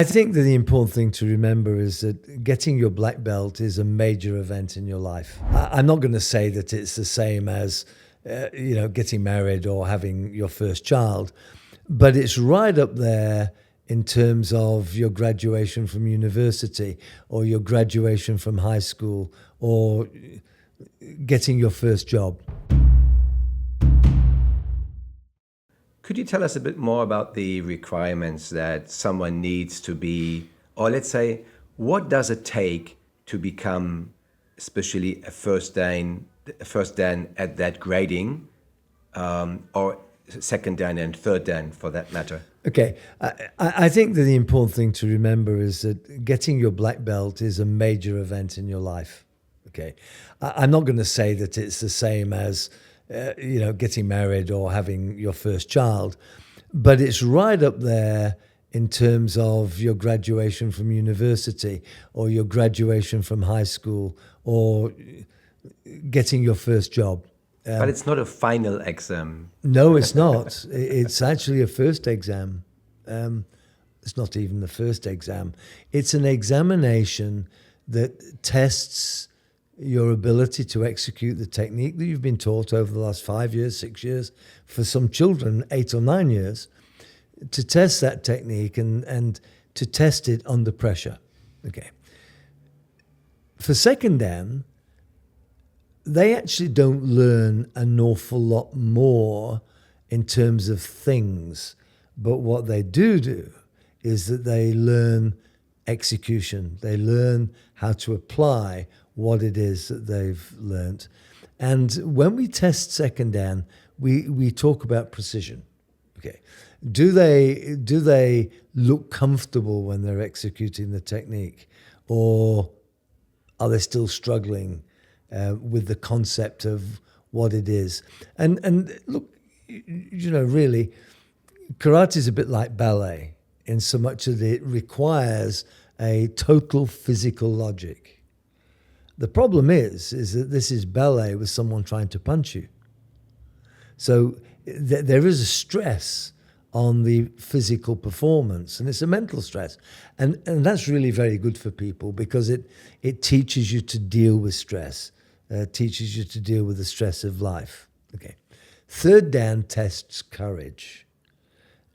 I think that the important thing to remember is that getting your black belt is a major event in your life. I'm not going to say that it's the same as, getting married or having your first child, but it's right up there in terms of your graduation from university or your graduation from high school or getting your first job. Could you tell us a bit more about the requirements that someone needs to be, or let's say, what does it take to become, especially a first dan at that grading, or second dan and third dan for that matter? Okay, I think that the important thing to remember is that getting your black belt is a major event in your life. Okay, I'm not going to say that it's the same as, getting married or having your first child, but it's right up there in terms of your graduation from university or your graduation from high school or getting your first job. But it's not a final exam. No, it's not. It's actually a first exam. It's not even the first exam. It's an examination that tests your ability to execute the technique that you've been taught over the last 5 years, 6 years, for some children, 8 or 9 years, to test that technique and to test it under pressure. Okay. For second dan, they actually don't learn an awful lot more in terms of things, but what they do is that they learn execution. They learn how to apply what it is that they've learnt. And when we test second dan, we talk about precision. Okay. Do they look comfortable when they're executing the technique, or are they still struggling with the concept of what it is? And look, really, karate is a bit like ballet in so much that it requires a total physical logic. The problem is that this is ballet with someone trying to punch you. So there is a stress on the physical performance, and it's a mental stress. And that's really very good for people because it teaches you to deal with stress, teaches you to deal with the stress of life. Okay. Third dan tests courage.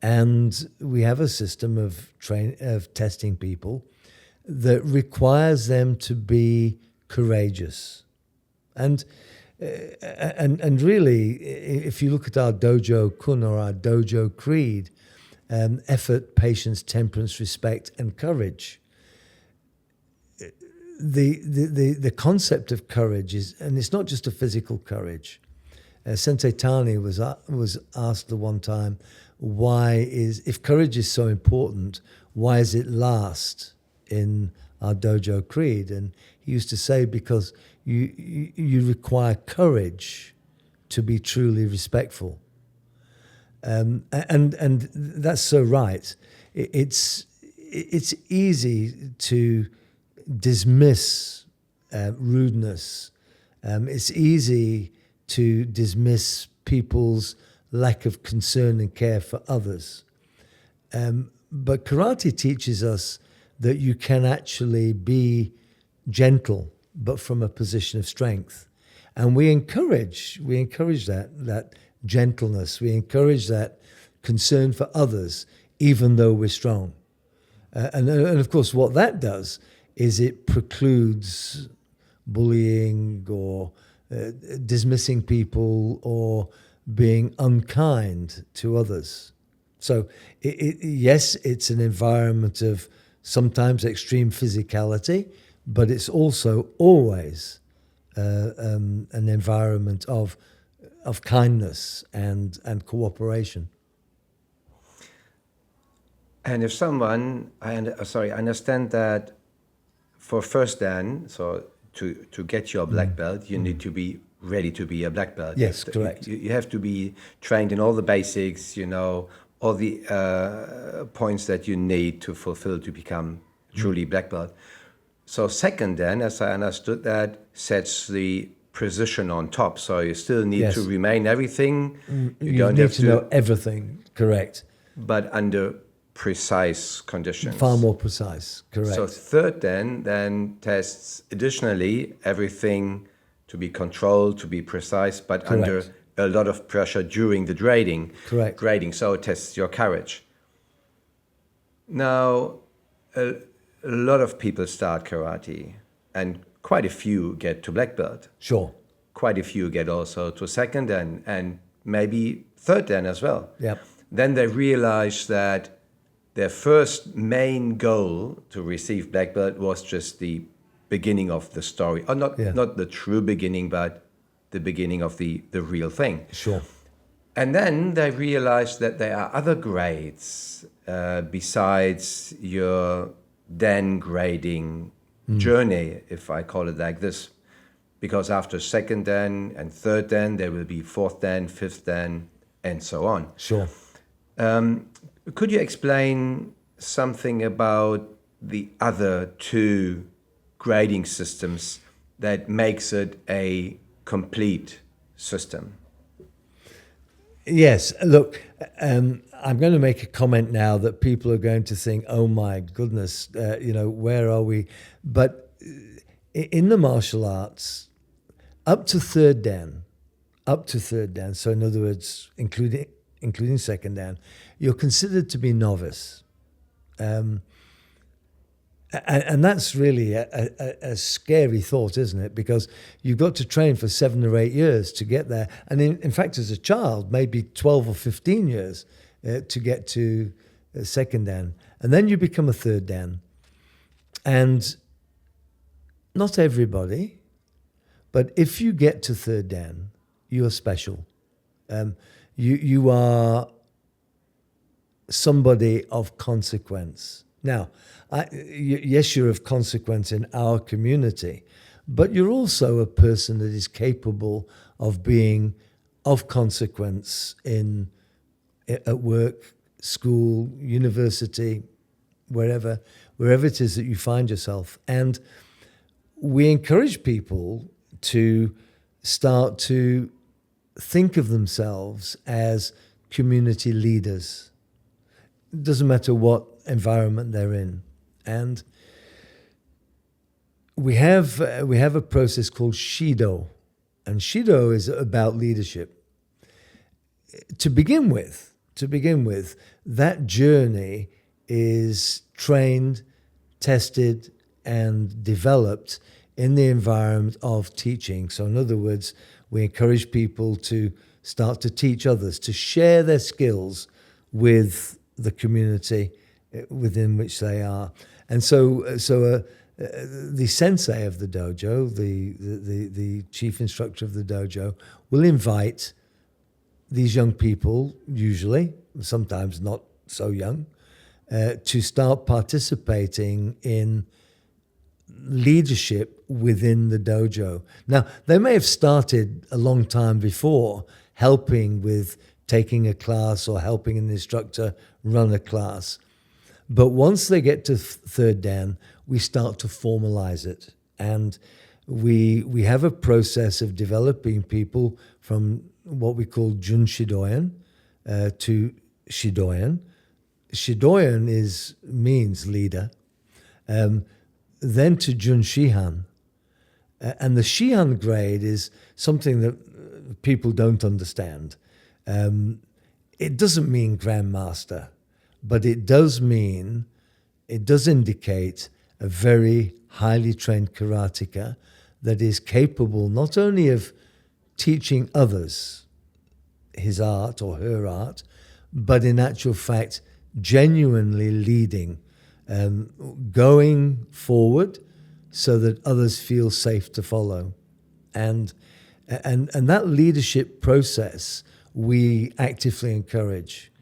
And we have a system of testing people that requires them to be courageous. And really, if you look at our dojo kun or our dojo creed, effort, patience, temperance, respect, and courage, the concept of courage is, and it's not just a physical courage. Sensei Tani was asked the one time, if courage is so important, why is it last in our dojo creed? And he used to say, because you require courage to be truly respectful. And that's so right. It's easy to dismiss rudeness. It's easy to dismiss people's lack of concern and care for others. But karate teaches us that you can actually be gentle, but from a position of strength. And we encourage that gentleness. We encourage that concern for others, even though we're strong. And of course, what that does is it precludes bullying or dismissing people or being unkind to others. So yes, it's an environment of sometimes extreme physicality, but it's also always an environment of kindness and cooperation. And if someone, I understand that for first dan, so to get your black belt, you need to be ready to be a black belt. Yes, correct. You have to be trained in all the basics, all the points that you need to fulfill to become truly black belt. So second dan, as I understood that, sets the precision on top. So you still need to remain everything. You don't need to know everything, correct. But under precise conditions. Far more precise, correct. So third dan then tests additionally everything to be controlled, to be precise, but Correct. under a lot of pressure during the Correct. grading. So it tests your courage. Now, a lot of people start karate, and quite a few get to black belt. Sure. Quite a few get also to second dan, and maybe third dan as well. Yep. Then they realize that their first main goal to receive black belt was just the beginning of the story. Or not the true beginning, but the beginning of the real thing. Sure. And then they realized that there are other grades besides your dan grading journey, if I call it like this. Because after second dan and third dan, there will be fourth dan, fifth dan, and so on. Sure. Could you explain something about the other two grading systems that makes it a complete system? Yes. Look, I'm going to make a comment now that people are going to think, "Oh my goodness, where are we?" But in the martial arts, up to third dan, so in other words, including second dan, you're considered to be novice. And that's really a scary thought, isn't it? Because you've got to train for 7 or 8 years to get there. And in fact, as a child, maybe 12 or 15 years to get to second dan. And then you become a third dan. And not everybody, but if you get to third dan, you are special. You are somebody of consequence. Now, yes, you're of consequence in our community, but you're also a person that is capable of being of consequence at work, school, university, wherever it is that you find yourself. And we encourage people to start to think of themselves as community leaders. It doesn't matter what environment they're in. And we have a process called Shido. And Shido is about leadership. To begin with, that journey is trained, tested, and developed in the environment of teaching. So in other words, we encourage people to start to teach others, to share their skills with the community within which they are. And so the sensei of the dojo, the chief instructor of the dojo, will invite these young people, usually, sometimes not so young, to start participating in leadership within the dojo. Now, they may have started a long time before helping with taking a class or helping an instructor run a class. But once they get to third dan, we start to formalize it. And we have a process of developing people from what we call Jun Shidoyan to Shidoyan. Shidoyan means leader. Then to Jun Shihan. And the Shihan grade is something that people don't understand. It doesn't mean grandmaster, but it does indicate a very highly trained karateka that is capable not only of teaching others his art or her art, but in actual fact, genuinely leading, going forward so that others feel safe to follow. And that leadership process we actively encourage.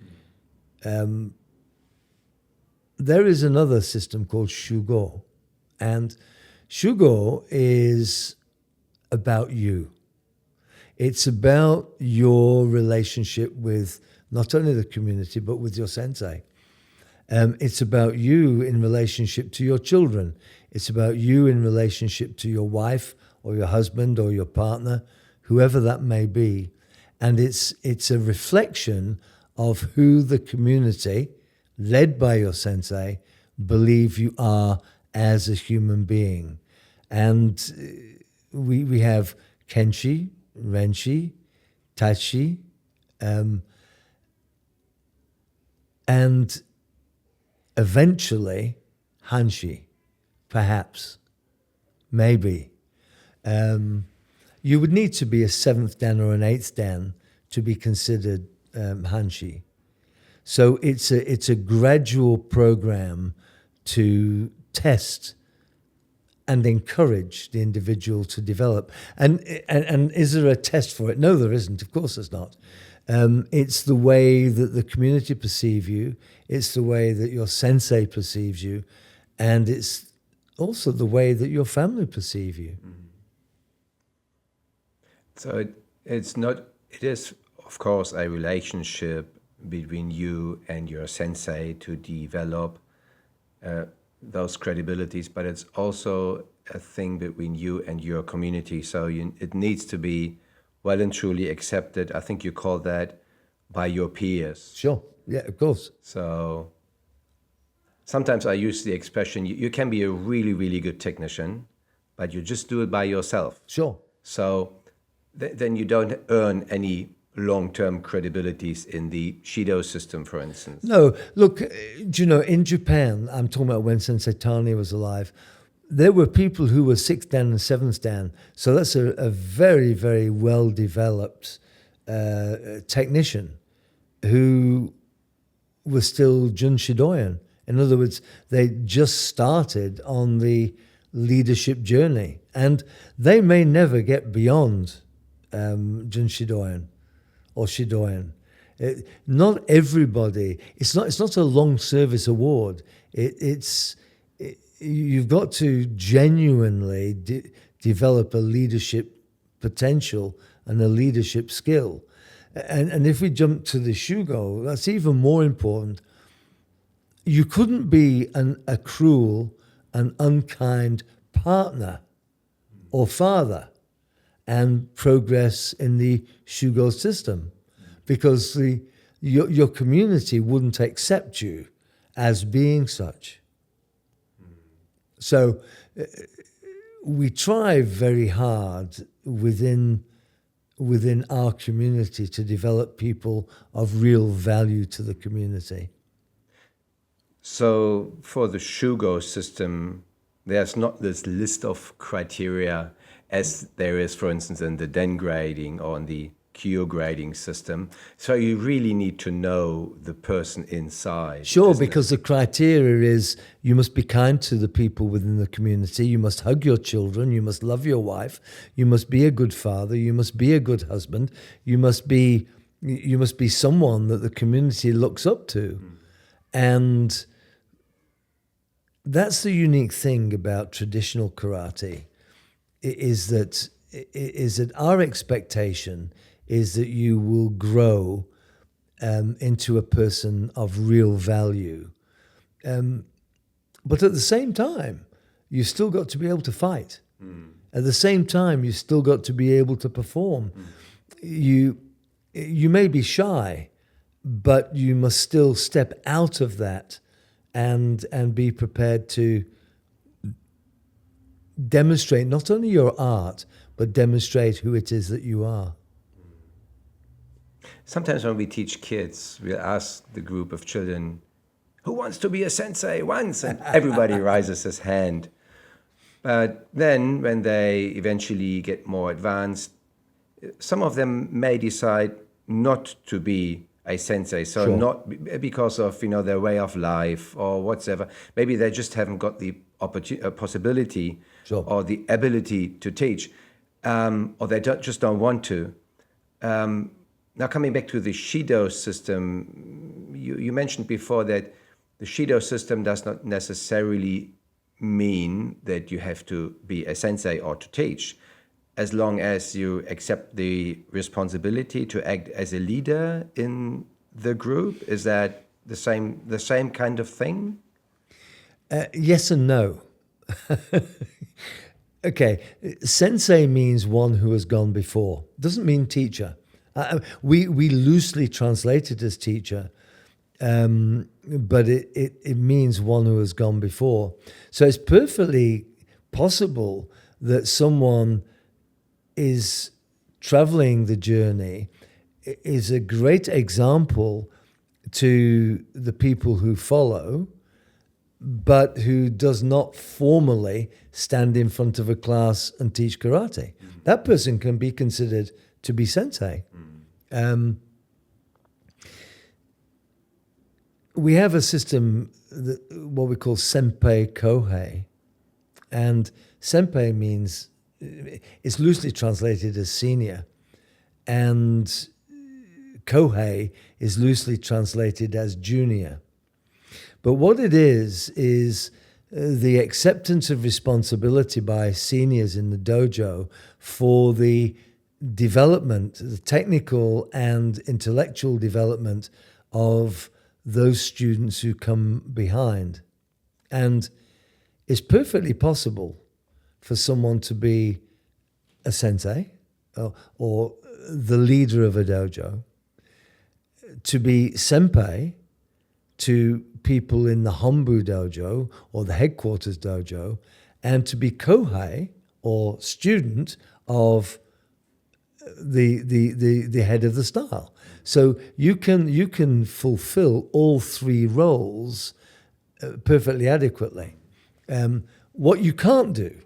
There is another system called Shugo, and Shugo is about you. It's about your relationship with not only the community, but with your sensei. It's about you in relationship to your children. It's about you in relationship to your wife or your husband or your partner, whoever that may be. And it's a reflection of who the community, led by your sensei, believe you are as a human being. And we have Kenshi, Renshi, Tachi, and eventually Hanshi, perhaps, maybe. You would need to be a 7th Dan or an 8th Dan to be considered Hanshi. So it's a gradual program to test and encourage the individual to develop. And is there a test for it? No, there isn't. Of course there's not. It's the way that the community perceive you. It's the way that your sensei perceives you. And it's also the way that your family perceive you. So it is, of course, a relationship between you and your sensei to develop those credibilities, but it's also a thing between you and your community. So it needs to be well and truly accepted. I think you call that by your peers. Sure, yeah, of course. So sometimes I use the expression, you can be a really, really good technician, but you just do it by yourself. Sure. So then you don't earn any long-term credibilities in the Shido system, for instance. No, look, do you know, in Japan, I'm talking about when Sensei Tani was alive, there were people who were 6th Dan and 7th Dan. So that's a very, very well-developed technician who was still Jun Shidoyan. In other words, they just started on the leadership journey. And they may never get beyond Jun Shidoyan or Shidoyan. Not everybody. It's not a long service award. You've got to genuinely develop a leadership potential and a leadership skill. And if we jump to the Shugo, that's even more important. You couldn't be a cruel and unkind partner or father and progress in the Shugo system, because your community wouldn't accept you as being such. So we try very hard within our community to develop people of real value to the community. So for the Shugo system, there's not this list of criteria as there is, for instance, in the Den grading or in the Kyo grading system. So you really need to know the person inside. Sure, because the criteria is you must be kind to the people within the community, you must hug your children, you must love your wife, you must be a good father, you must be a good husband, you must be someone that the community looks up to. And that's the unique thing about traditional karate, is that our expectation is that you will grow into a person of real value. But at the same time, you still got to be able to fight. At the same time, you still got to be able to perform. You may be shy, but you must still step out of that and be prepared to demonstrate not only your art, but demonstrate who it is that you are. Sometimes when we teach kids, we'll ask the group of children, who wants to be a sensei once? And everybody raises his hand. But then when they eventually get more advanced, some of them may decide not to be a sensei. So Sure. not because of their way of life or whatsoever. Maybe they just haven't got the possibility Sure. or the ability to teach, or they just don't want to. Now coming back to the Shido system, you mentioned before that the Shido system does not necessarily mean that you have to be a sensei or to teach, as long as you accept the responsibility to act as a leader in the group. Is that the same kind of thing? Yes and no. Okay, sensei means one who has gone before. Doesn't mean teacher. We loosely translate it as teacher, but it means one who has gone before. So it's perfectly possible that someone is traveling the journey, is a great example to the people who follow, but who does not formally stand in front of a class and teach karate. That person can be considered to be sensei. We have a system, what we call senpai kohei. And senpai means, it's loosely translated as senior. And kohei is loosely translated as junior. But what it is the acceptance of responsibility by seniors in the dojo for the development, the technical and intellectual development of those students who come behind. And it's perfectly possible for someone to be a sensei or the leader of a dojo, to be senpai to people in the Hombu dojo or the headquarters dojo, and to be kohei or student of the head of the style. So you can fulfill all three roles perfectly adequately. What you can't do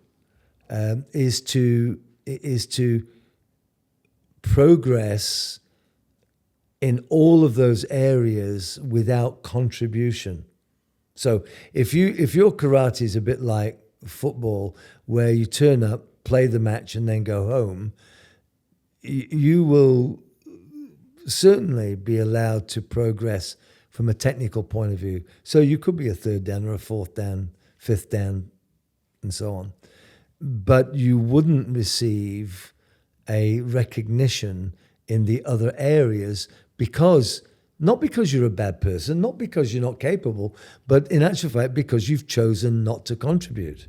is to progress in all of those areas without contribution. So if your karate is a bit like football, where you turn up, play the match, and then go home, you will certainly be allowed to progress from a technical point of view. So you could be a third dan or a fourth dan, fifth dan, and so on. But you wouldn't receive a recognition in the other areas not because you're a bad person, not because you're not capable, but in actual fact, because you've chosen not to contribute.